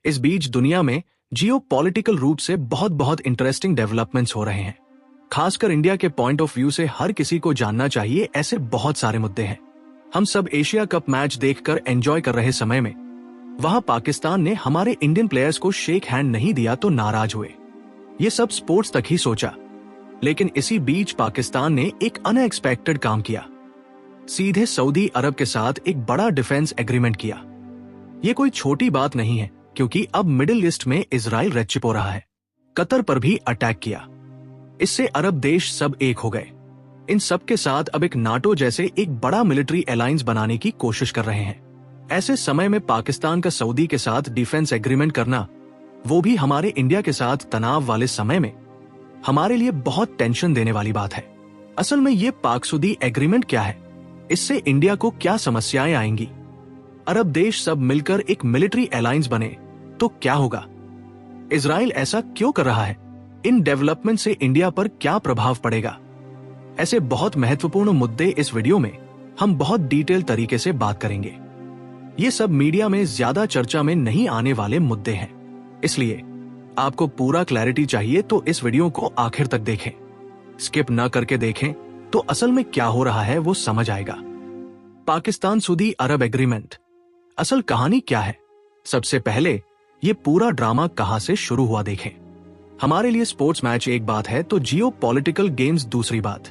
इस बीच दुनिया में जियो पॉलिटिकल रूप से बहुत बहुत इंटरेस्टिंग डेवलपमेंट्स हो रहे हैं। खासकर इंडिया के पॉइंट ऑफ व्यू से हर किसी को जानना चाहिए, ऐसे बहुत सारे मुद्दे हैं। हम सब एशिया कप मैच देखकर एंजॉय कर रहे समय में वहां पाकिस्तान ने हमारे इंडियन प्लेयर्स को शेक हैंड नहीं दिया तो नाराज हुए। ये सब स्पोर्ट्स तक ही सोचा, लेकिन इसी बीच पाकिस्तान ने एक अनएक्सपेक्टेड काम किया। सीधे सऊदी अरब के साथ एक बड़ा डिफेंस एग्रीमेंट किया। ये कोई छोटी बात नहीं है, क्योंकि अब मिडिल ईस्ट में इजराइल रेचिप हो रहा है। कतर पर भी अटैक किया। इससे अरब देश सब एक हो गए। इन सब के साथ अब एक नाटो जैसे एक बड़ा मिलिट्री अलायंस बनाने की कोशिश कर रहे हैं। ऐसे समय में पाकिस्तान का सऊदी के साथ डिफेंस एग्रीमेंट करना, वो भी हमारे इंडिया के साथ तनाव वाले समय में, हमारे लिए बहुत टेंशन देने वाली बात है। असल में ये पाक सऊदी एग्रीमेंट क्या है? इससे इंडिया को क्या समस्याएं आएंगी? अरब देश सब मिलकर एक मिलिट्री अलायंस बने तो क्या होगा? इजराइल ऐसा क्यों कर रहा है? इन डेवलपमेंट से इंडिया पर क्या प्रभाव पड़ेगा? ऐसे बहुत महत्वपूर्ण मुद्दे इस वीडियो में हम बहुत डिटेल तरीके से बात करेंगे। ये सब मीडिया में ज्यादा चर्चा में नहीं आने वाले मुद्दे हैं, इसलिए आपको पूरा क्लैरिटी चाहिए तो इस वीडियो को आखिर तक देखें। स्किप न करके देखें तो असल में क्या हो रहा है वो समझ आएगा। पाकिस्तान सऊदी अरब एग्रीमेंट, असल कहानी क्या है? सबसे पहले ये पूरा ड्रामा कहां से शुरू हुआ देखें। हमारे लिए स्पोर्ट्स मैच एक बात है तो जियो पॉलिटिकल गेम्स दूसरी बात।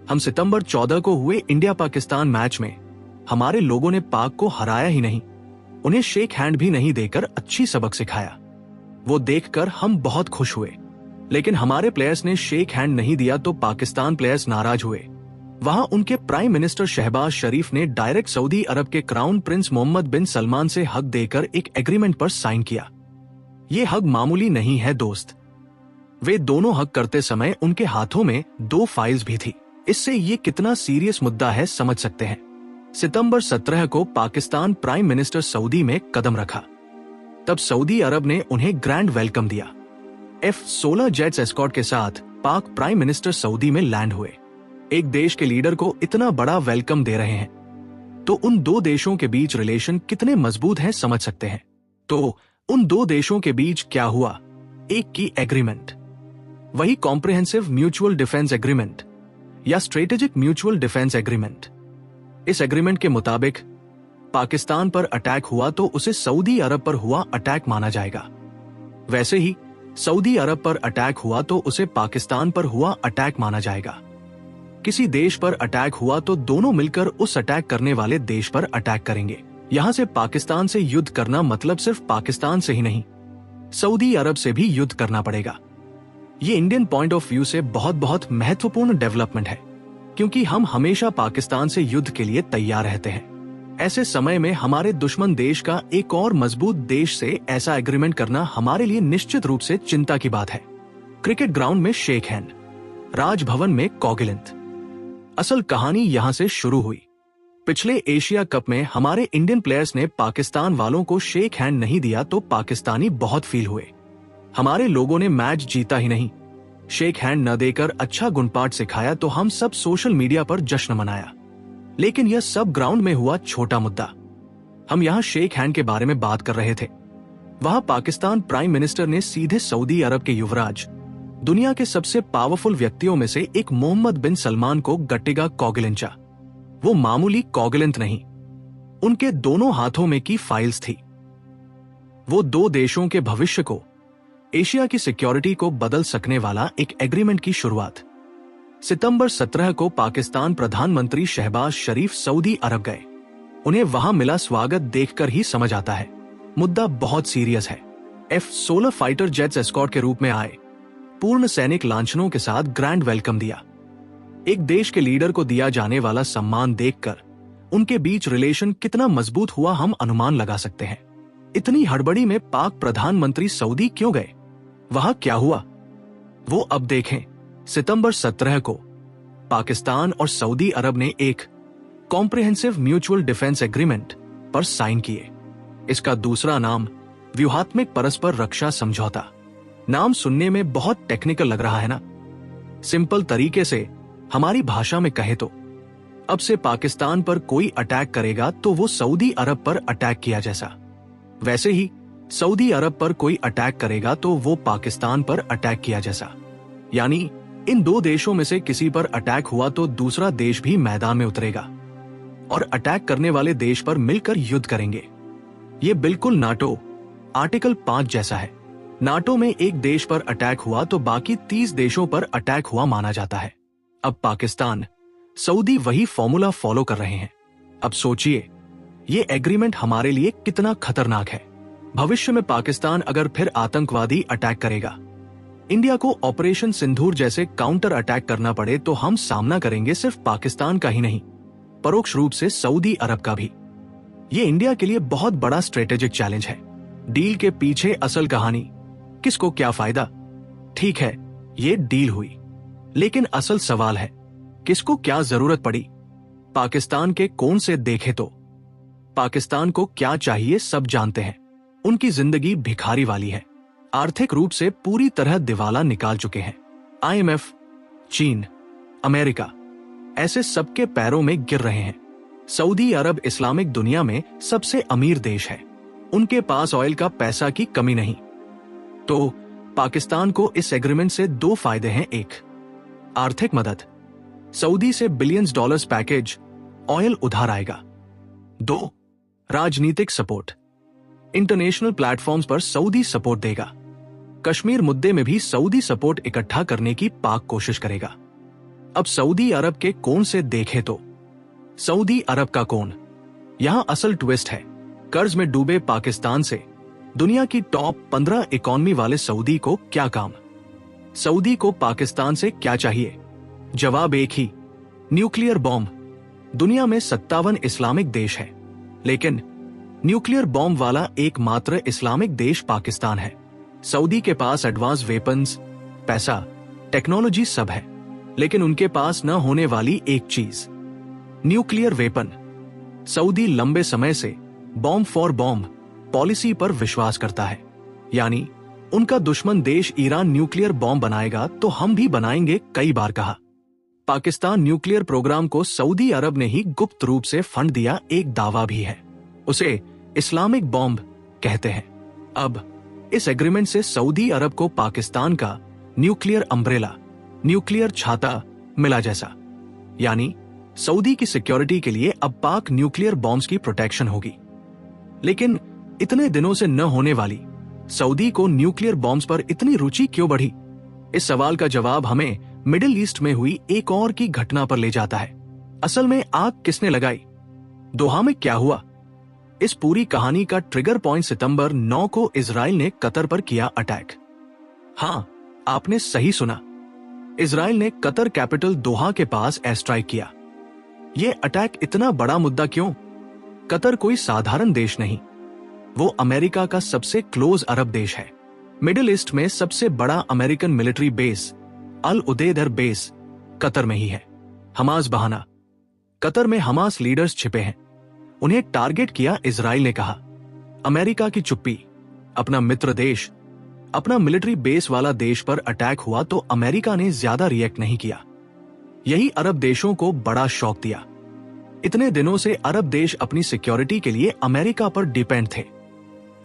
हम सितंबर 14 को हुए इंडिया पाकिस्तान मैच में हमारे लोगों ने पाक को हराया ही नहीं, उन्हें शेक हैंड भी नहीं देकर अच्छी सबक सिखाया। वो देखकर हम बहुत खुश हुए, लेकिन हमारे प्लेयर्स ने शेक हैंड नहीं दिया तो पाकिस्तान प्लेयर्स नाराज हुए। वहां उनके प्राइम मिनिस्टर शहबाज शरीफ ने डायरेक्ट सऊदी अरब के क्राउन प्रिंस मोहम्मद बिन सलमान से हक देकर एक एग्रीमेंट पर साइन किया। ये हक मामूली नहीं है दोस्त। वे दोनों हक करते समय उनके हाथों में 2 फाइल्स भी थी। इससे ये कितना सीरियस मुद्दा है समझ सकते हैं। सितंबर 17 को पाकिस्तान प्राइम मिनिस्टर सऊदी में कदम रखा। तब सऊदी अरब ने उन्हें ग्रैंड वेलकम दिया। F-16 जेट्स एस्कॉर्ट के साथ पाक प्राइम मिनिस्टर सऊदी में लैंड हुए। एक देश के लीडर को इतना बड़ा वेलकम दे रहे हैं तो उन 2 देशों के बीच रिलेशन कितने मजबूत हैं समझ सकते हैं। तो उन 2 देशों के बीच क्या हुआ? एक की एग्रीमेंट, वही कॉम्प्रिहेंसिव म्यूचुअल डिफेंस एग्रीमेंट या स्ट्रेटेजिक म्यूचुअल डिफेंस एग्रीमेंट। इस एग्रीमेंट के मुताबिक पाकिस्तान पर अटैक हुआ तो उसे सऊदी अरब पर हुआ अटैक माना जाएगा। वैसे ही सऊदी अरब पर अटैक हुआ तो उसे पाकिस्तान पर हुआ अटैक माना जाएगा। किसी देश पर अटैक हुआ तो दोनों मिलकर उस अटैक करने वाले देश पर अटैक करेंगे। यहां से पाकिस्तान से युद्ध करना मतलब सिर्फ पाकिस्तान से ही नहीं, सऊदी अरब से भी युद्ध करना पड़ेगा। ये इंडियन पॉइंट ऑफ व्यू से बहुत बहुत महत्वपूर्ण डेवलपमेंट है, क्योंकि हम हमेशा पाकिस्तान से युद्ध के लिए तैयार रहते हैं। ऐसे समय में हमारे दुश्मन देश का एक और मजबूत देश से ऐसा एग्रीमेंट करना हमारे लिए निश्चित रूप से चिंता की बात है। क्रिकेट ग्राउंड में शेक हैंड, राजभवन में कॉगिलेंट। असल कहानी यहां से शुरू हुई। पिछले एशिया कप में हमारे इंडियन प्लेयर्स ने पाकिस्तान वालों को शेक हैंड नहीं दिया तो पाकिस्तानी बहुत फील हुए। हमारे लोगों ने मैच जीता ही नहीं, शेक हैंड न देकर अच्छा गुणपाठ सिखाया तो हम सब सोशल मीडिया पर जश्न मनाया। लेकिन यह सब ग्राउंड में हुआ छोटा मुद्दा। हम यहाँ शेक हैंड के बारे में बात कर रहे थे। वहां पाकिस्तान प्राइम मिनिस्टर ने सीधे सऊदी अरब के युवराज, दुनिया के सबसे पावरफुल व्यक्तियों में से एक मोहम्मद बिन सलमान को गट्टिगा कॉगिलेंचा। वो मामूली कॉगिलेंट नहीं, उनके दोनों हाथों में की फाइल्स थी। वो 2 देशों के भविष्य को, एशिया की सिक्योरिटी को बदल सकने वाला एक एग्रीमेंट की शुरुआत। सितंबर 17 को पाकिस्तान प्रधानमंत्री शहबाज शरीफ सऊदी अरब गए। उन्हें वहां मिला स्वागत देखकर ही समझ आता है मुद्दा बहुत सीरियस है। F-16 फाइटर जेट्स एस्कॉर्ट के रूप में आए, पूर्ण सैनिक लांछनों के साथ ग्रैंड वेलकम दिया। एक देश के लीडर को दिया जाने वाला सम्मान देखकर उनके बीच रिलेशन कितना मजबूत हुआ हम अनुमान लगा सकते हैं। इतनी हड़बड़ी में पाक प्रधानमंत्री सऊदी क्यों गए? वहां क्या हुआ वो अब देखें। सितंबर 17 को पाकिस्तान और सऊदी अरब ने एक कॉम्प्रिहेंसिव म्यूचुअल डिफेंस एग्रीमेंट पर साइन किए। इसका दूसरा नाम व्यूहात्मक परस्पर रक्षा समझौता। नाम सुनने में बहुत टेक्निकल लग रहा है ना? सिंपल तरीके से हमारी भाषा में कहे तो अब से पाकिस्तान पर कोई अटैक करेगा तो वो सऊदी अरब पर अटैक किया जैसा। वैसे ही सऊदी अरब पर कोई अटैक करेगा तो वो पाकिस्तान पर अटैक किया जैसा, यानी इन दो देशों में से किसी पर अटैक हुआ तो दूसरा देश भी मैदान में उतरेगा और अटैक करने वाले देश पर मिलकर युद्ध करेंगे। ये बिल्कुल नाटो आर्टिकल 5 जैसा है। नाटो में एक देश पर अटैक हुआ तो बाकी 30 देशों पर अटैक हुआ माना जाता है। अब पाकिस्तान, सऊदी वही फॉर्मूला फॉलो कर रहे हैं। अब सोचिए, ये एग्रीमेंट हमारे लिए कितना खतरनाक है। भविष्य में पाकिस्तान अगर फिर आतंकवादी अटैक करेगा, इंडिया को ऑपरेशन सिंदूर जैसे काउंटर अटैक करना पड़े तो हम सामना करेंगे सिर्फ पाकिस्तान का ही नहीं, परोक्ष रूप से सऊदी अरब का भी। ये इंडिया के लिए बहुत बड़ा स्ट्रेटेजिक चैलेंज है। डील के पीछे असल कहानी, किसको क्या फायदा? ठीक है, ये डील हुई, लेकिन असल सवाल है किसको क्या जरूरत पड़ी? पाकिस्तान के कौन से देखे तो पाकिस्तान को क्या चाहिए सब जानते हैं। उनकी जिंदगी भिखारी वाली है, आर्थिक रूप से पूरी तरह दिवाला निकाल चुके हैं। IMF, चीन, अमेरिका ऐसे सबके पैरों में गिर रहे हैं। सऊदी अरब इस्लामिक दुनिया में सबसे अमीर देश है, उनके पास ऑयल का पैसा की कमी नहीं। तो पाकिस्तान को इस एग्रीमेंट से दो फायदे हैं। एक, आर्थिक मदद, सऊदी से बिलियंस डॉलर्स पैकेज, ऑयल उधार आएगा। दो, राजनीतिक सपोर्ट, इंटरनेशनल प्लेटफॉर्म्स पर सऊदी सपोर्ट देगा। कश्मीर मुद्दे में भी सऊदी सपोर्ट इकट्ठा करने की पाक कोशिश करेगा। अब सऊदी अरब के कौन से देखे तो सऊदी अरब का कौन? यहां असल ट्विस्ट है। कर्ज में डूबे पाकिस्तान से दुनिया की टॉप 15 इकोनॉमी वाले सऊदी को क्या काम? सऊदी को पाकिस्तान से क्या चाहिए? जवाब एक ही, न्यूक्लियर बॉम्ब। दुनिया में 57 इस्लामिक देश है, लेकिन न्यूक्लियर बॉम्ब वाला एकमात्र इस्लामिक देश पाकिस्तान है। सऊदी के पास एडवांस वेपन्स, पैसा, टेक्नोलॉजी सब है, लेकिन उनके पास न होने वाली एक चीज, न्यूक्लियर वेपन। सऊदी लंबे समय से बॉम्ब फॉर बॉम्ब पॉलिसी पर विश्वास करता है, यानी उनका दुश्मन देश ईरान न्यूक्लियर बॉम्ब बनाएगा तो हम भी बनाएंगे, कई बार कहा। पाकिस्तान न्यूक्लियर प्रोग्राम को सऊदी अरब ने ही गुप्त रूप से फंड दिया, एक दावा भी है, उसे इस्लामिक बॉम्ब कहते हैं। अब इस एग्रीमेंट से सऊदी अरब को पाकिस्तान का न्यूक्लियर अम्ब्रेला, न्यूक्लियर छाता मिला जैसा, यानी सऊदी की सिक्योरिटी के लिए अब पाक न्यूक्लियर बॉम्ब्स की प्रोटेक्शन होगी। लेकिन इतने दिनों से न होने वाली सऊदी को न्यूक्लियर बॉम्ब्स पर इतनी रुचि क्यों बढ़ी? इस सवाल का जवाब हमें मिडिल ईस्ट में हुई एक और की घटना पर ले जाता है। असल में आग किसने लगाई? दोहा में क्या हुआ? इस पूरी कहानी का ट्रिगर पॉइंट सितंबर 9 को इजराइल ने कतर पर किया अटैक। हाँ, आपने सही सुना, इजराइल ने कतर कैपिटल दोहा के पास एयर स्ट्राइक किया। यह अटैक इतना बड़ा मुद्दा क्यों? कतर कोई साधारण देश नहीं, वो अमेरिका का सबसे क्लोज अरब देश है। मिडिल ईस्ट में सबसे बड़ा अमेरिकन मिलिट्री बेस अल उदेद एयर बेस कतर में ही है। हमास बहाना, कतर में हमास लीडर्स छिपे हैं, उन्हें टारगेट किया इजराइल ने कहा। अमेरिका की चुप्पी, अपना मित्र देश, अपना मिलिट्री बेस वाला देश पर अटैक हुआ तो अमेरिका ने ज्यादा रिएक्ट नहीं किया। यही अरब देशों को बड़ा शॉक दिया। इतने दिनों से अरब देश अपनी सिक्योरिटी के लिए अमेरिका पर डिपेंड थे।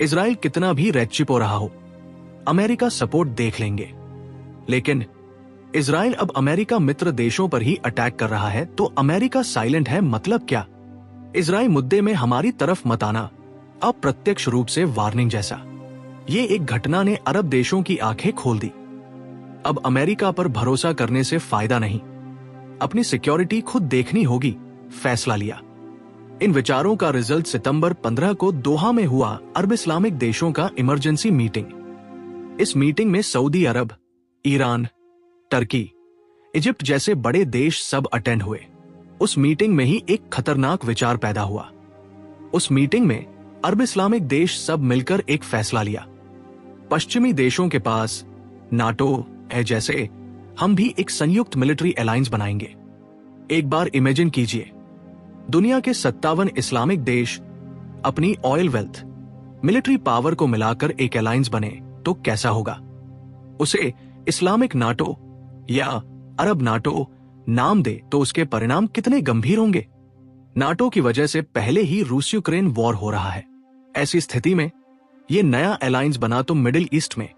इजराइल कितना भी रैचिपो रहा हो, अमेरिका सपोर्ट देख लेंगे। लेकिन इजराइल अब अमेरिका मित्र देशों पर ही अटैक कर रहा है तो अमेरिका साइलेंट है, मतलब क्या? इजराइल मुद्दे में हमारी तरफ मत आना, अप्रत्यक्ष रूप से वार्निंग जैसा। ये एक घटना ने अरब देशों की आंखें खोल दी। अब अमेरिका पर भरोसा करने से फायदा नहीं, अपनी सिक्योरिटी खुद देखनी होगी, फैसला लिया। इन विचारों का रिजल्ट सितंबर 15 को दोहा में हुआ अरब इस्लामिक देशों का इमरजेंसी मीटिंग। इस मीटिंग में सऊदी अरब, ईरान, टर्की, इजिप्ट जैसे बड़े देश सब अटेंड हुए। उस मीटिंग में ही एक खतरनाक विचार पैदा हुआ। उस मीटिंग में अरब इस्लामिक देश सब मिलकर एक फैसला लिया। पश्चिमी देशों के पास नाटो है, जैसे हम भी एक संयुक्त मिलिट्री अलायंस बनाएंगे। एक बार इमेजिन कीजिए, दुनिया के 57 इस्लामिक देश अपनी ऑयल वेल्थ, मिलिट्री पावर को मिलाकर एक अलायंस बने तो कैसा होगा? उसे इस्लामिक नाटो या अरब नाटो नाम दे तो उसके परिणाम कितने गंभीर होंगे। नाटो की वजह से पहले ही रूस यूक्रेन वॉर हो रहा है। ऐसी स्थिति में ये नया अलायंस बना तो मिडिल ईस्ट में,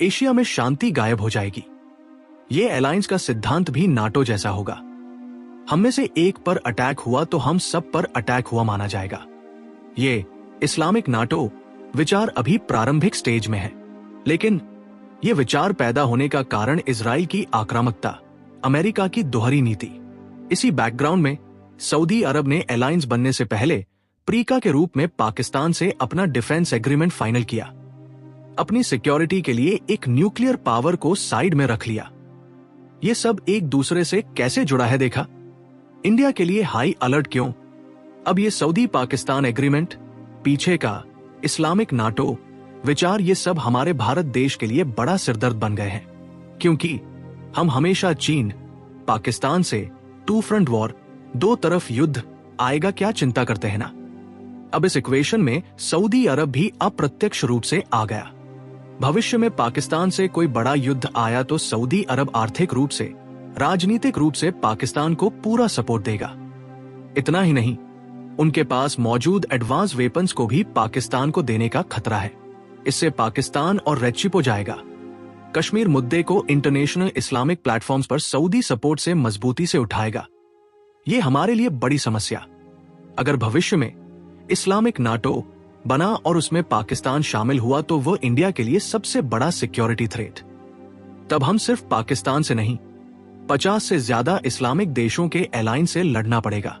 एशिया में शांति गायब हो जाएगी। ये अलायंस का सिद्धांत भी नाटो जैसा होगा। हम में से एक पर अटैक हुआ तो हम सब पर अटैक हुआ माना जाएगा। ये इस्लामिक नाटो विचार अभी प्रारंभिक स्टेज में है, लेकिन ये विचार पैदा होने का कारण इजराइल की आक्रामकता, अमेरिका की दोहरी नीति। इसी बैकग्राउंड में सऊदी अरब ने अलायंस बनने से पहले प्रीका के रूप में पाकिस्तान से अपना डिफेंस एग्रीमेंट फाइनल किया। अपनी सिक्योरिटी के लिए एक न्यूक्लियर पावर को साइड में रख लिया। ये सब एक दूसरे से कैसे जुड़ा है देखा? इंडिया के लिए हाई अलर्ट क्यों? अब ये सऊदी पाकिस्तान एग्रीमेंट, पीछे का इस्लामिक नाटो विचार, ये सब हमारे भारत देश के लिए बड़ा सिरदर्द बन गए हैं, क्योंकि हम हमेशा चीन, पाकिस्तान से टू फ्रंट वॉर, दो तरफ युद्ध आएगा क्या चिंता करते हैं ना। अब इस इक्वेशन में सऊदी अरब भी अप्रत्यक्ष रूप से आ गया। भविष्य में पाकिस्तान से कोई बड़ा युद्ध आया तो सऊदी अरब आर्थिक रूप से, राजनीतिक रूप से पाकिस्तान को पूरा सपोर्ट देगा। इतना ही नहीं, उनके पास मौजूद एडवांस वेपन्स को भी पाकिस्तान को देने का खतरा है। इससे पाकिस्तान और रेचिपो जाएगा। कश्मीर मुद्दे को इंटरनेशनल इस्लामिक प्लेटफॉर्म्स पर सऊदी सपोर्ट से मजबूती से उठाएगा। ये हमारे लिए बड़ी समस्या। अगर भविष्य में इस्लामिक नाटो बना और उसमें पाकिस्तान शामिल हुआ तो वो इंडिया के लिए सबसे बड़ा सिक्योरिटी थ्रेट। तब हम सिर्फ पाकिस्तान से नहीं, 50 से ज्यादा इस्लामिक देशों के अलायंस से लड़ना पड़ेगा।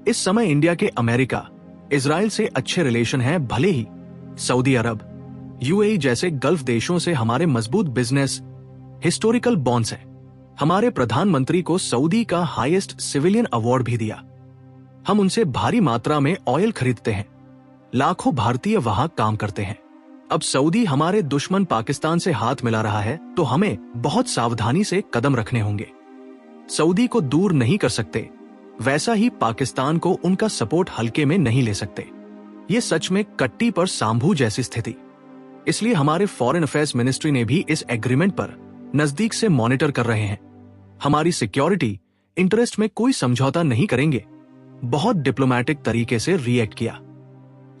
इस समय इंडिया के अमेरिका, इजराइल से अच्छे रिलेशन हैं, भले ही सऊदी अरब, यूएई जैसे गल्फ देशों से हमारे मजबूत बिजनेस, हिस्टोरिकल बॉन्ड्स हैं। हमारे प्रधानमंत्री को सऊदी का हाईएस्ट सिविलियन अवार्ड भी दिया। हम उनसे भारी मात्रा में ऑयल खरीदते हैं। लाखों भारतीय वहां काम करते हैं। अब सऊदी हमारे दुश्मन पाकिस्तान से हाथ मिला रहा है तो हमें बहुत सावधानी से कदम रखने होंगे। सऊदी को दूर नहीं कर सकते, वैसा ही पाकिस्तान को उनका सपोर्ट हल्के में नहीं ले सकते। ये सच में कट्टी पर सांभू जैसी स्थिति। इसलिए हमारे फॉरेन अफेयर्स मिनिस्ट्री ने भी इस एग्रीमेंट पर नजदीक से मॉनिटर कर रहे हैं। हमारी सिक्योरिटी इंटरेस्ट में कोई समझौता नहीं करेंगे। बहुत डिप्लोमेटिक तरीके से रिएक्ट किया।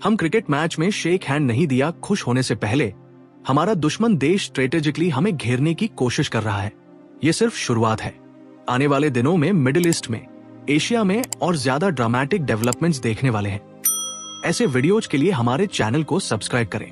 हम क्रिकेट मैच में शेक हैंड नहीं दिया खुश होने से पहले। हमारा दुश्मन देश स्ट्रेटेजिकली हमें घेरने की कोशिश कर रहा है। यह सिर्फ शुरुआत है। आने वाले दिनों में मिडिल ईस्ट में, एशिया में और ज्यादा ड्रामेटिक डेवलपमेंट्स देखने वाले हैं। ऐसे वीडियोज के लिए हमारे चैनल को सब्सक्राइब करें।